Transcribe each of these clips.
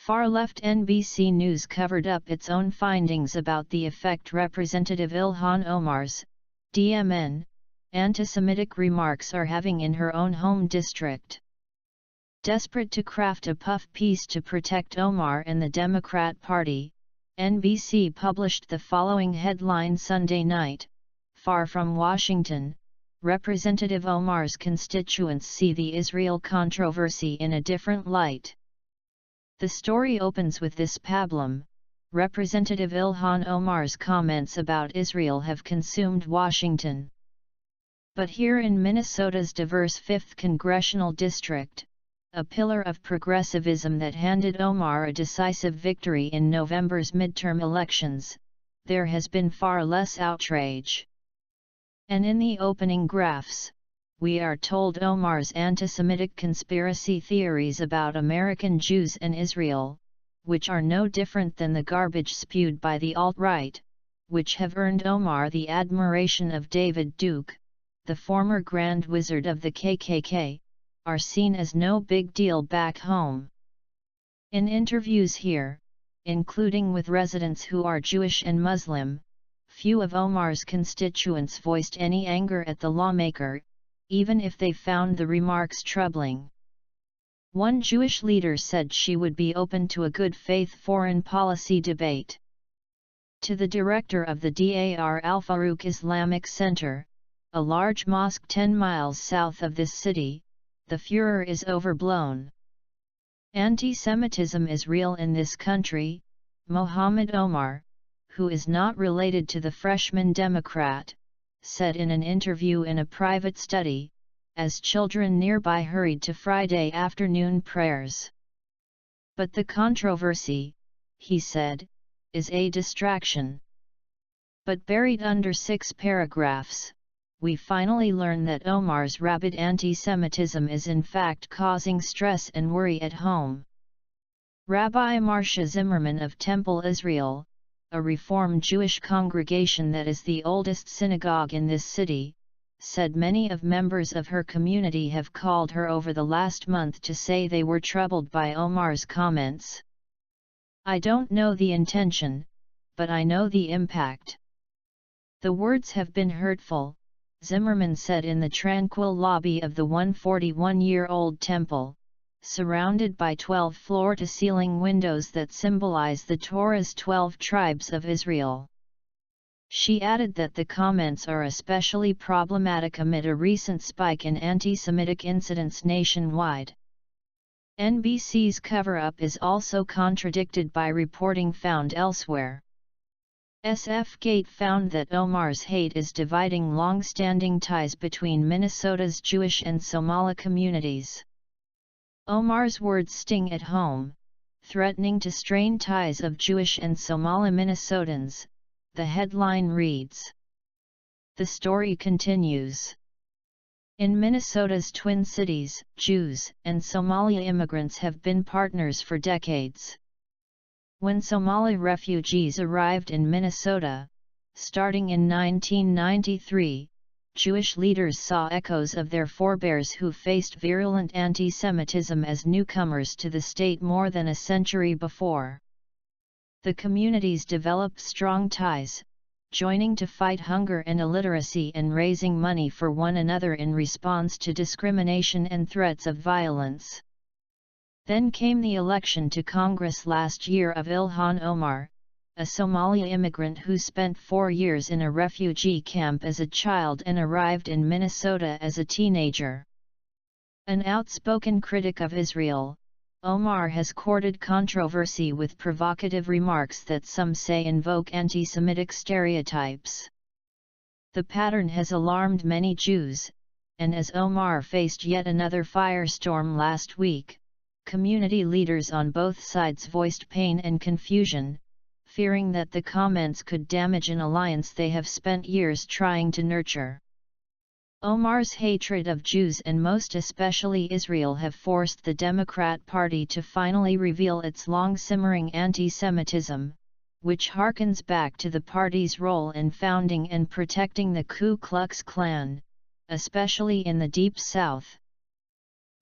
Far-left NBC News covered up its own findings about the effect Representative Ilhan Omar's, DMN, anti-Semitic remarks are having in her own home district. Desperate to craft a puff piece to protect Omar and the Democrat Party, NBC published the following headline Sunday night: "Far from Washington, Representative Omar's constituents see the Israel controversy in a different light." The story opens with this pablum: Representative Ilhan Omar's comments about Israel have consumed Washington. But here in Minnesota's diverse 5th Congressional District, a pillar of progressivism that handed Omar a decisive victory in November's midterm elections, there has been far less outrage. And in the opening graphs, we are told Omar's anti-Semitic conspiracy theories about American Jews and Israel, which are no different than the garbage spewed by the alt-right, which have earned Omar the admiration of David Duke, the former Grand Wizard of the KKK, are seen as no big deal back home. In interviews here, including with residents who are Jewish and Muslim, few of Omar's constituents voiced any anger at the lawmaker, even if they found the remarks troubling. One Jewish leader said she would be open to a good-faith foreign policy debate. To the director of the Dar al-Farouk Islamic Center, a large mosque 10 miles south of this city, the furor is overblown. Anti-Semitism is real in this country, Mohammed Omar, who is not related to the freshman Democrat, said in an interview in a private study, as children nearby hurried to Friday afternoon prayers. But the controversy, he said, is a distraction. But buried under 6 paragraphs, we finally learn that Omar's rabid anti-Semitism is in fact causing stress and worry at home. Rabbi Marsha Zimmerman of Temple Israel, a Reform Jewish congregation that is the oldest synagogue in this city, said many of members of her community have called her over the last month to say they were troubled by Omar's comments. "I don't know the intention, but I know the impact. The words have been hurtful," Zimmerman said in the tranquil lobby of the 141-year-old temple, surrounded by 12 floor-to-ceiling windows that symbolize the Torah's 12 tribes of Israel. She added that the comments are especially problematic amid a recent spike in anti-Semitic incidents nationwide. NBC's cover-up is also contradicted by reporting found elsewhere. SF-Gate found that Omar's hate is dividing long-standing ties between Minnesota's Jewish and Somali communities. Omar's words sting at home, threatening to strain ties of Jewish and Somali Minnesotans, the headline reads. The story continues. In Minnesota's Twin Cities, Jews and Somali immigrants have been partners for decades. When Somali refugees arrived in Minnesota, starting in 1993, Jewish leaders saw echoes of their forebears who faced virulent anti-Semitism as newcomers to the state more than a century before. The communities developed strong ties, joining to fight hunger and illiteracy and raising money for one another in response to discrimination and threats of violence. Then came the election to Congress last year of Ilhan Omar, a Somali immigrant who spent 4 years in a refugee camp as a child and arrived in Minnesota as a teenager. An outspoken critic of Israel, Omar has courted controversy with provocative remarks that some say invoke anti-Semitic stereotypes. The pattern has alarmed many Jews, and as Omar faced yet another firestorm last week, community leaders on both sides voiced pain and confusion, fearing that the comments could damage an alliance they have spent years trying to nurture. Omar's hatred of Jews and most especially Israel have forced the Democrat Party to finally reveal its long-simmering anti-Semitism, which harkens back to the party's role in founding and protecting the Ku Klux Klan, especially in the Deep South.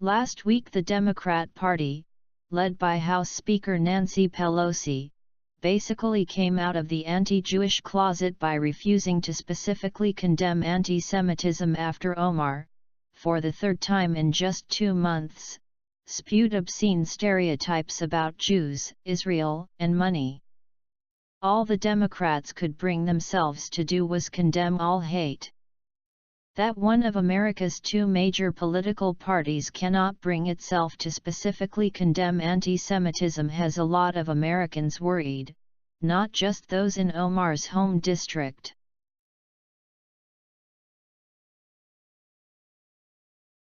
Last week the Democrat Party, led by House Speaker Nancy Pelosi, basically came out of the anti-Jewish closet by refusing to specifically condemn anti-Semitism after Omar, for the third time in just 2 months, spewed obscene stereotypes about Jews, Israel, and money. All the Democrats could bring themselves to do was condemn all hate. That one of America's 2 major political parties cannot bring itself to specifically condemn anti-Semitism has a lot of Americans worried, not just those in Omar's home district.